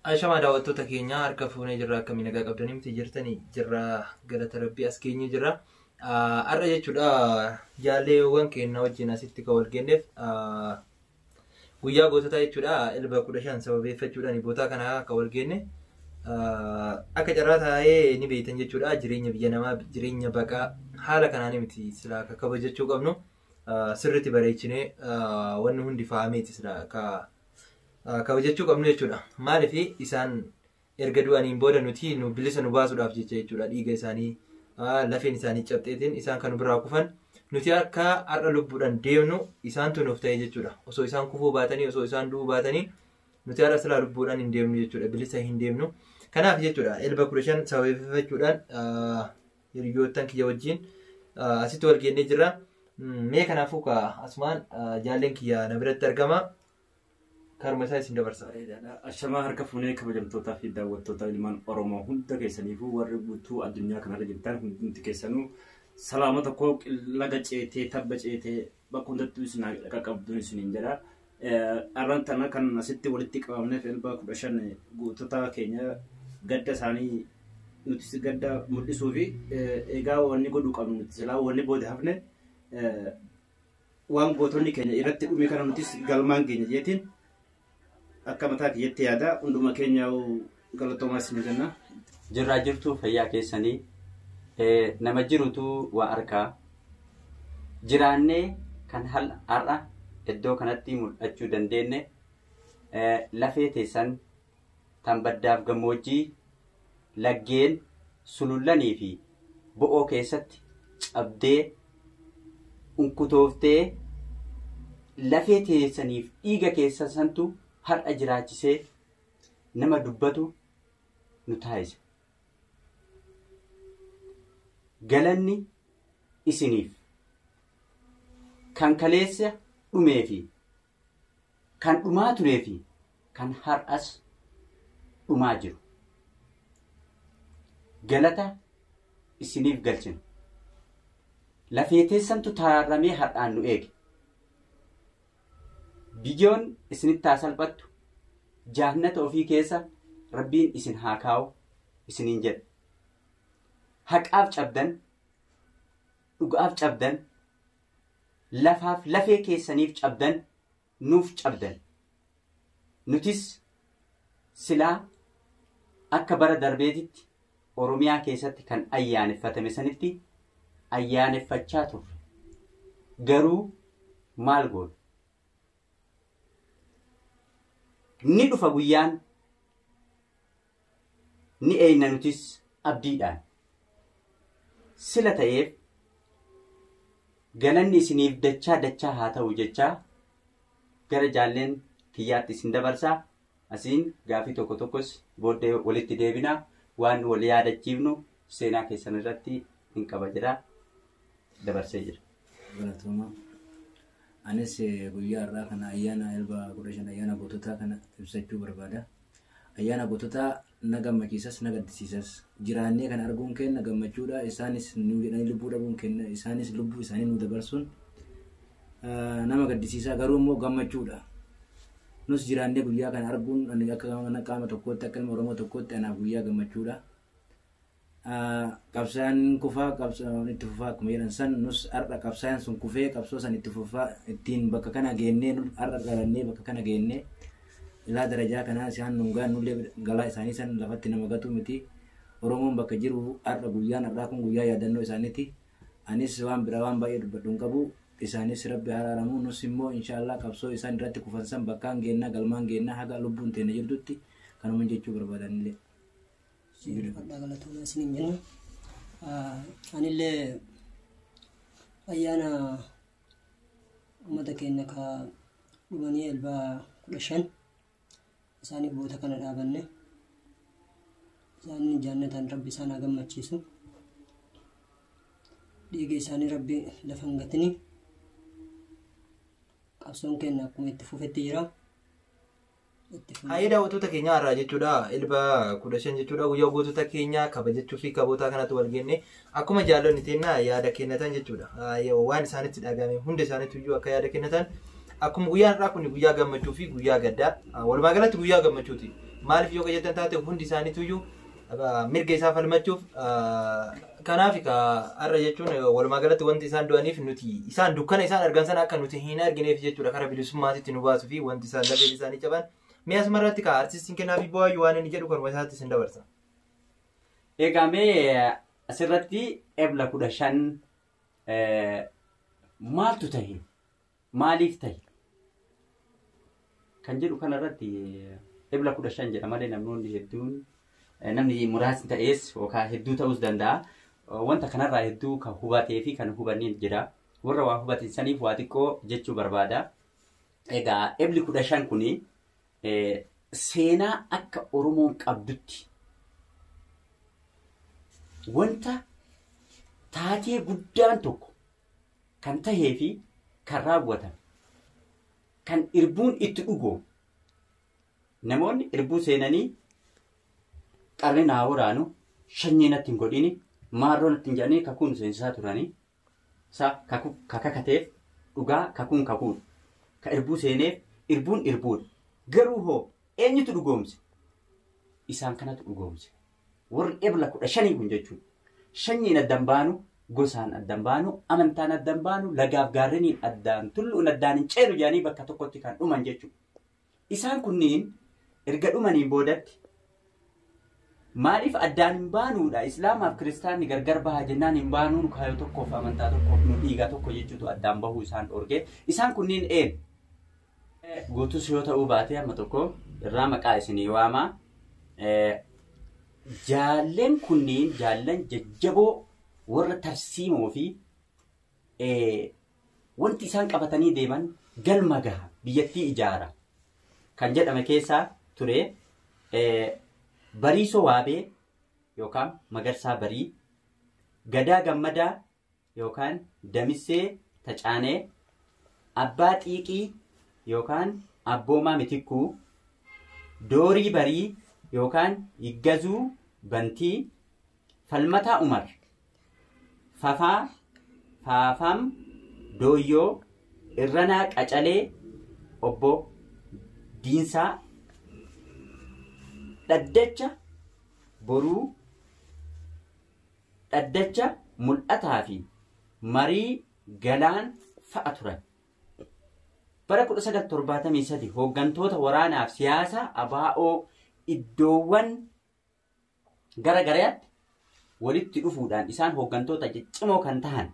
Ashama daawwattoota keenya harka fuunee jirra akkamiin nagaa qabdanii miti jirtanii jirra galata rabbii as keenya jirra. Har'a jechuudha jaalleewwan keenya wajjin asitti kan wal geenyeef guyyaa goototaa jechuudha ilba 15 sababeeffachuudhaan bootaa kana kan wal geenne akka carraa taa'ee ni beektan jechuudha jireenya biyya namaa jireenya baqaa haala kanaan miti silaa akka kabajachuu qabnu sirriitti bareechinee wanni hundi faameeti silaa akka kabajachuu qabnu jechuudha. Maaliif isaan erga du'aniin booda nuti nu bilisa nu baasuudhaaf jechuudha dhiiga isaanii lafeen isaanii cabxeetiin isaan kan biraa kufan nuti akka har'a lubbuudhaan deemnu isaantu nuuf ta'e jechuudha. Osoo isaan kufuu baatanii osoo isaan du'uu baatanii nuti har'a silaa lubbuudhaan hin deemnu jechuudha bilisa hin deemnu. Kanaaf jechuudha ilba 15 sababeeffachuudhaan hiriyoottan kiyya wajjin asitti wal geennee jirra. Mee kanaafuu asumaan jaalleen kiyya na biratti argama. Karma isaa isin dabarsa. Ashama harka fuunee kabajamtootaa fi daawwattoota ilmaan Oromoo hunda keessaniifuu warri guutuu addunyaa kanarra jirtan hundi keessanuu salaama tokko laga ceetee tabba ceetee bakka hundattuu isin qaqqabduun isiniin jedha. Arran tana kan asitti walitti qabamneef ilba 15 guuttota keenya gadda isaanii nuti gadda mul'isuu fi egaa wanni godhuu qabnu nuti silaa wanni booda hafne waan gootonni keenya irratti dhumee kana nutis galmaan keenya jeetiin akka mataa kiyyaatti yaada hunduma keenya galatoomaa isin jenna. Jirraa jirtu fayyaa keessanii nama jirutu waa arkaa jiraannee kan har'a iddoo kanatti mul'achuu dandeenye lafee teessan tan baddaaf gammoojjii laggeen sulullanii fi bo'oo keessatti cabdee unkutooftee lafee teessaniif dhiiga keessa santu har'a jiraachisee nama dubbatu nu taasisa. Galanni isiniif kan kaleessa dhumee fi kan dhumaa turee fi kan har'as dhumaa jiru. Galata isiniif galchina. Lafee teessantu taraarramee har'aan nu eege. Biyyoon isinitti haa salphattu jahannata ofii keessa rabbiin isin haa kaa'u isiniin jedha. Haqaaf cabdan, dhugaaf cabdan, lafaaf lafee keessaniif cabdan, nuuf cabdan. Nutis silaa akka bara darbeetitti Oromiyaa keessatti kan ayyaaneffatame sanitti ayyaaneffachaa turre. Garuu maal goona? Ni dhufa guyyaan ni eeyna nutis abdiidhaan sila ta'eef galanni isiniif dachaa haa ta'u jechaa gara jaalleen kiyyaatti isin dabarsaa. Asiin gaafii tokko tokkos booddee walitti deebinaa waan wal yaadachiifnu seenaa keessan irratti hin qaba jedhaa dabarsee jira. Anis guyyaa irraa kana ayyaana ilba 15 ayyaana goototaa kana ibsachuu barbaada. Ayyaana goototaa na gammachiisas na gaddisiisas jiraannee kan arguun keenya gammachuudha. Isaanis nu jedhanii lubbuu dhabuun keenya isaanis lubbuu isaanii nu dabarsuun nama gaddisiisaa garuu immoo gammachuudha. Nus jiraannee guyyaa kana arguun ani akka qaama tokkootti akka ilma Oromoo tokkootti anaaf guyyaa gammachuudha. Qabsaan kufaa qabsaan itti fufaa akkuma jedhan san nus har'a qabsaan sun kufee qabsoo san itti fufaa ittiin bakka kana geennee har'a galannee bakka kana geennee ilaa darajaa kanaa isaan nungaan nullee galaa isaanii san lafatti nama gatu miti. Oromoon bakka jiru har'a guyyaan har'aa kun guyyaa yaadannoo isaaniiti. Anis waan biraa waan baay'ee dubbadhu hin qabu. Isaanis rabbi araaramu nus immoo inshaallah qabsoo isaan irratti kufan san bakkaan geennaa galmaan geennaa haga lubbuun teenya jirtutti kanuma jechuu barbaadanillee. Fadhaa galatooma isiniin jenna. Anillee ayyaana uummata keenya ka dhumanii ilba 15 isaaniif boota kana dhaabanne isaan jannatan rabbi isaan haa gammachiisu. Dhiiga isaanii rabbi lafa hin gatini. Qabsoon keenya akkuma itti fufetti jira. Hayi daawwattoota keenya irraa jechuudha ilba 15 jechuudha guyyaa gootota keenya kabajachuu fi kabootaa kanatti wal geenne akkuma jaallonni teenya yaada kennatan jechuudha. Waan isaanitti dhagahame hunda isaaniitu iyyuu akka yaada kennatan akkuma guyyaan irraa kun guyyaa gammachuu fi guyyaa gaddaa walumaa galatti guyyaa gammachuuti. maaliif yoo qajeeltan taate hundi isaaniituyyuu mirga isaa falmachuuf kanaaf har'a jechuun walumaa galatti wanti isaan du'aniif nuti isaan dukkana isaan argan sana akka nuti hin argineef jechuudha karaa bilisummaatitti nu baasuu fi wanti isaan lafeen isaanii caban mi'a asumarratti artistiin Kennaafi Bu'aayyuu waan inni jedhu karuma isaatti sin dabarsa. Egaa mee asirratti ebla 15 maaltu ta'e maaliif ta'e kan jedhu kanarratti ebla 15 jedha malee namni muraasni ta'es yookaan hedduu ta'us danda'a. Wanta kanarraa hedduu kan hubatee fi kan hubanneen jira. Warra waa hubatan saniif waa xiqqoo jechuu barbaada. Egaa ebli 15 kuni seenaa akka Oromoon qabdutti wanta taatee guddaan tokko kan tahee fi kan raawwatan kan irbuun itti dhugoomu namoonni irbuu seenanii qarri naa waraanu shanyii natti hin godhini maarroo natti hin jedhanii kakuun seensisaa turanii kakakateef dhugaa kakuun ka irbuu seeneef irbuun irbuudha garuu hoo eenyutu dhugoomse isaan kanatu dhugoomse warri ebla 15 kun jechuudha. Shanyiin addan baanu gosaan addan baanu amantaan addan baanu lagaaf gaarreniin addaan tulluun addaan hin ceenu jedhanii bakka tokkotti kan dhuman jechuudha. Isaan kunniin erga dhumaniin boodatti maaliif addaan hin baanuudha islaamaaf kiristaanni gargar bahaa jennaan hin baanuun kaayoo tokkoof amantaa tokkoof nu dhiigaa tokko jechuutu addaan bahuu isaan dhorgee isaan kunniin guutus yoo ta'uu baatee amma tokko irraa maqaa isinii waamaa jaalleen kunniin jaallan jajjaboo warra tarsiimoo fi wanti isaan qabatanii deeman galma gaha biyyattii ijaara kan jedhame keessaa ture Bariisoo Waabee yookaan Magarsaa Barii Gadaa Gammadaa yookaan Damissee Tacaanee Abbaa Xiiqii yookaan Abboomaa Mitikkuu Doorii Barii yookaan Higgazuu Bantii Falmataa Umar Fafaa Faafam Dooyyoo Irranaa Qacalee Obbo Diinsaa Dhaddacha Boruu Dhaddacha Mul'ataa fi Marii Galaan fa'a turan. Bara 1973 hooggantoota waraanaaf siyaasa ABO iddoowwan gara garaatti walitti dhufuudhaan isaan hooggantoota ciccimoo kan tahan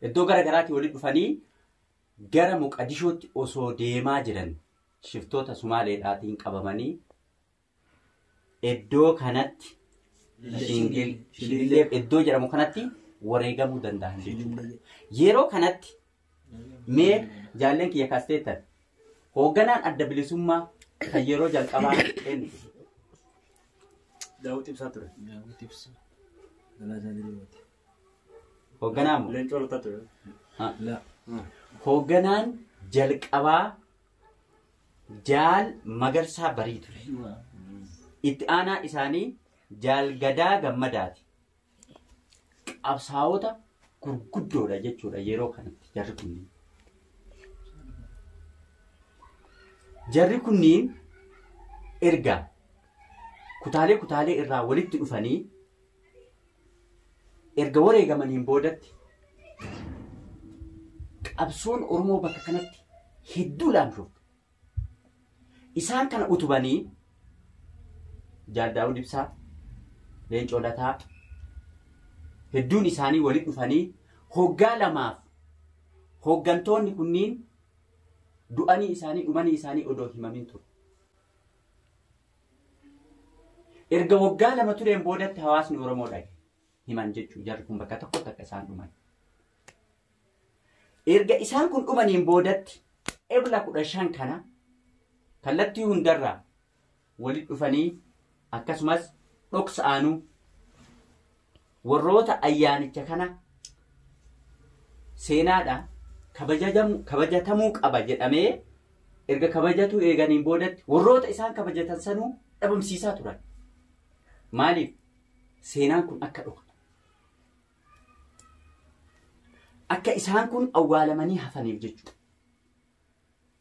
iddoo gara garaatti walitti dhufanii gara Moqadishootti osoo deemaa jiran shiftoota Sumaaleedhaatiin qabamanii iddoo kanatti Shingillee iddoo jedhamu kanatti wareegamuu danda'an jechuudha. Yeroo kanatti mee jaalleen kiyya kaasteettan hoogganaan adda bilisummaa kan yeroo jalqabaa eenyu? Daawit Ibsaa ture. Hoogganaan moo? Leencoo Lataa ture. Hoogganaan jalqabaa Jaal Magarsaa Barii ture. Itti aanaa isaanii Jaal Gadaa Gammadaati. Qabsaa'ota gurguddoodha jechuudha yeroo kanatti jarri kunniin. Jarri kunniin erga kutaalee irraa walitti dhufanii erga wareegamaniin boodatti qabsoon Oromoo bakka kanatti hedduu laamshofte. Isaan kana utubanii Jaal Daawud Ibsaa, Leencoo Lataa hedduun isaanii walitti dhufanii hoggaa lamaaf hooggantoonni kunniin du'anii isaanii dhumanii isaanii odoo himamin ture. Erga waggaa lama tureen boodatti hawaasni Oromoo dhage himan jechuun jarri kun bakka tokkotti akka isaan dhuman. Erga isaan kun dhumaniin boodatti ebla 15 kana kallattii hundarraa walitti dhufanii akkasumas dhoksa'anuu warroota ayyaanicha kana seenaadha kabajatamuu qaba jedhamee erga kabajatu eeganiin boodatti warroota isaan kabajatan sanuu dhabamsiisaa turan. Maaliif? Seenaan kun akka dhufa. Akka isaan kun awwaalamanii hafaniif jechuudha.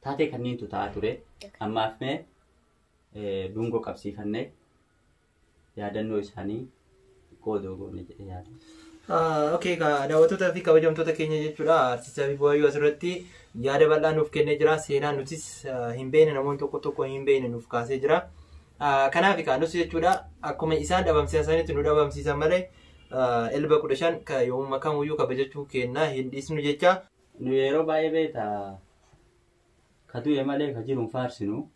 Taatee kanniintu ta'aa ture. Ammaaf mee dungoo qabsiifannee yaadannoo isaanii qoodoo goone jedhee yaada. Okay, daawwattoota fi kabajamtoota keenya jechuudha. Artiist Habiib Wayyu asirratti yaada bal'aa nuuf kennee jira. Seenaa nutis hin beekne namoonni tokko tokko hin beekne nuuf kaasee jira. Kanaaf nus jechuudha akkuma isaan dhabamsiisan sanitti nu dhabamsiisan malee elba 15 ka yoomuma kamuyyuu kabajachuu kennaa hin dhiisnu jecha. Nu yeroo baay'ee beekta ka du'e malee ka jiru hin faarsinu.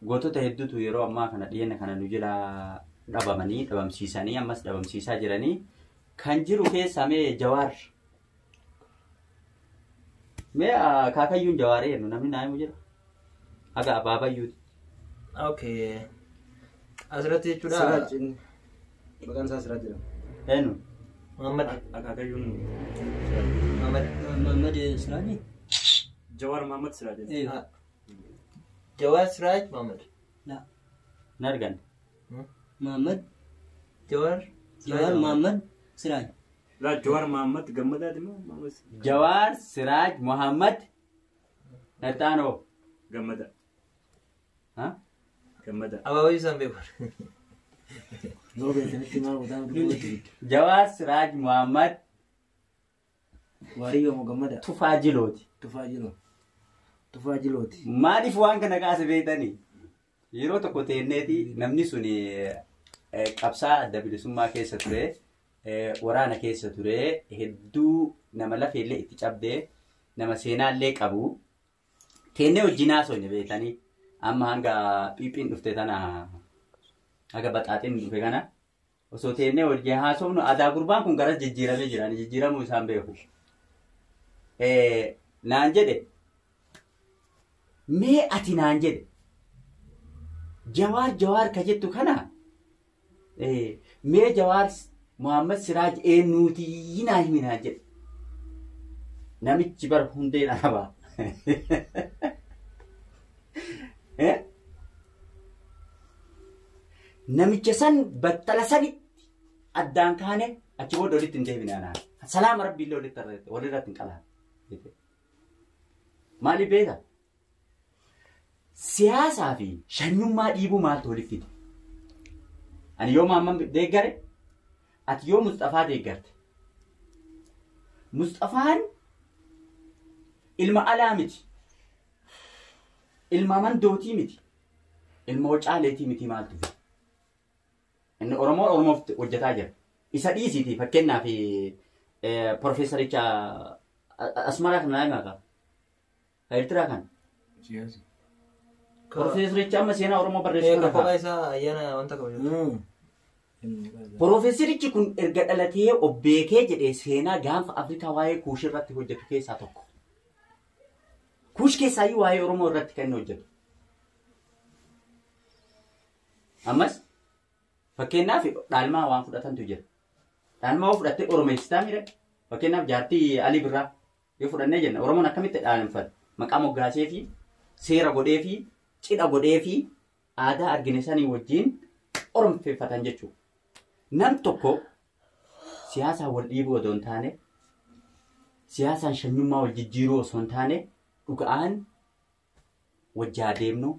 Gootota hedduutu yeroo ammaa kana dhiyeenya kana nu jala dhabamanii dhabamsiisanii ammas dhabamsiisaa jiranii kan jiru keessa mee Jawaar mee kaakayyuun Jawaaree jennu namni naayimu jira haga Abaabayyuuti. Okay, asirratti jechuudha. Siraajin maqaan isaa Siraaj jedhama. Eenyu? Muhammad. Akaakayyuun Muhammad Siraaji. Jawaar Muhammad Siraaj jedhama. Jawaar Siraaj Muhammad. La. Nargan. Muhammad. Jawaar Muhammad Siraj. La Jawaar Muhammad Gammadaati moo Muhammad Jawaar Siraaj Muhammad Nattaanoo. Gammada. Gammada. Abaabayyu isaan beeku. Noo beekanitti maal godhaa dubbatu. Jawaar Siraaj Muhammad Waariyyoo moo gammada? Tufaa Jilooti. Tufaa Jilooti. Maaliif waan kana kaase beektanii? Yeroo tokko teenneeti namni sun qabsaa adda bilisummaa keessa ture, waraana keessa ture, hedduu nama lafeellee itti cabdee, nama seenaallee qabu. Teennee wajjin haasofne beektanii amma hanga phiiphiin dhufte tana haga baxaaxiin dhufe kana osoo teennee wajjin haasofnu aadaa gurbaan kun gara jijjiiramee jiran jijjiiramuu isaan beeku. Naan jedhe mee ati naan jedhe Jawaar ka jettu kana mee Jawaar Muhammad Siraaj eenyuutii naa himi naan jedhe namichi bara hundeen arabaa. Namicha san battala sanitti addaan kaane achi booda walitti hin deebine anaan salaama rabbiillee walirratti hin qalaan. Maaliif beeka? Siyaasaa fi shanyummaa dhiibuu maaltu waliif fide? Ani yoo Muhammad deeggare ati yoo Mustafaa deeggarte. Mustafaan ilma alaa miti. Ilma mandootii miti. Ilma wacaaleetii miti maaltu fide? Inni Oromoof hojjetaa jira. Isa dhiisiiti fakkeenyaaf Profeesaricha Asmaraa kan naayimaa qaba. Eertiraa kan. Profeesaricha amma seenaa Oromoo barreessuu qaba. Kophaa isaa ayyaana wanta qabu. Profeesarichi kun erga dhalatee obbeekee jedhee seenaa gaanfa Afrikaa waa'ee Kuush irratti hojjetu keessaa tokko. Kuush keessaayyuu waa'ee Oromoo irratti kan inni hojjetu. Ammas fakkeenyaaf dhaalmaa waan fudhatantu jira. Dhaalmaa yoo fudhattee Oromeessitaa miidhaga. Fakkeenyaaf jaartii Alii Birraa yoo fudhannee jenna Oromoon akkamitti dhaalamfata? Maqaa moggaasee fi seera godhee fi cidha godhee fi aadaa argine sanii wajjin oromfeeffatan jechuudha. Nam tokko siyaasaan wal dhiibuu osoo hin taane, siyaasaan shanyummaa wal jijjiiruu osoo hin taane, dhugaan wajjaa deemnu,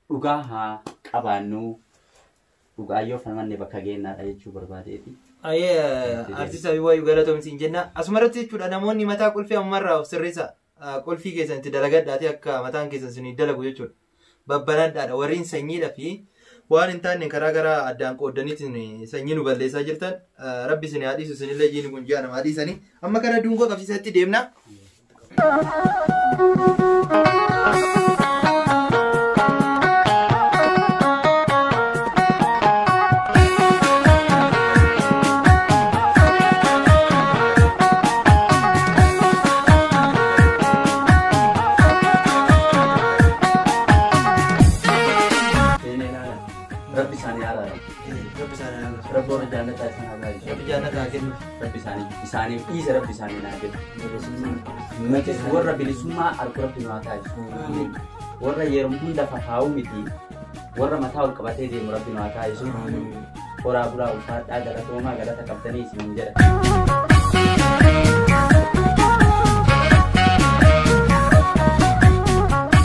dhugaa haa qabaannu, dhugaa yoo falmanne bakka geennaadha jechuu barbaadeeti. Artiist Habiib Wayyu galatoomsiin jenna. Asumarratti jechuudha namoonni mataa qulfii ammarraa of sirreessa. Qulfii keessan itti dalagadhaati akka mataan keessan isin dalagu jechuudha. Babbanadhaadha. Warreen sanyiidha fi waan hin taane karaa garaa addaan qoodaniitiin sanyii nu balleessaa jirtan. Rabbi isin haa dhiisu isinillee jiini kun ji'a namaa dhiisanii. Amma kana dungoo qabsiisatti deemna. Isaanii dhiisa rabbi isaanii naa jedhu. Warra bilisummaa harka rabbi naa taasisu. Warra yeroo hunda fafaa'uu miti. Warra mataa ol qabatee deemu rabbi naa taasisu. Horaa bulaa ulfaadhaa galatoomaa galata qabdanii isin jedha.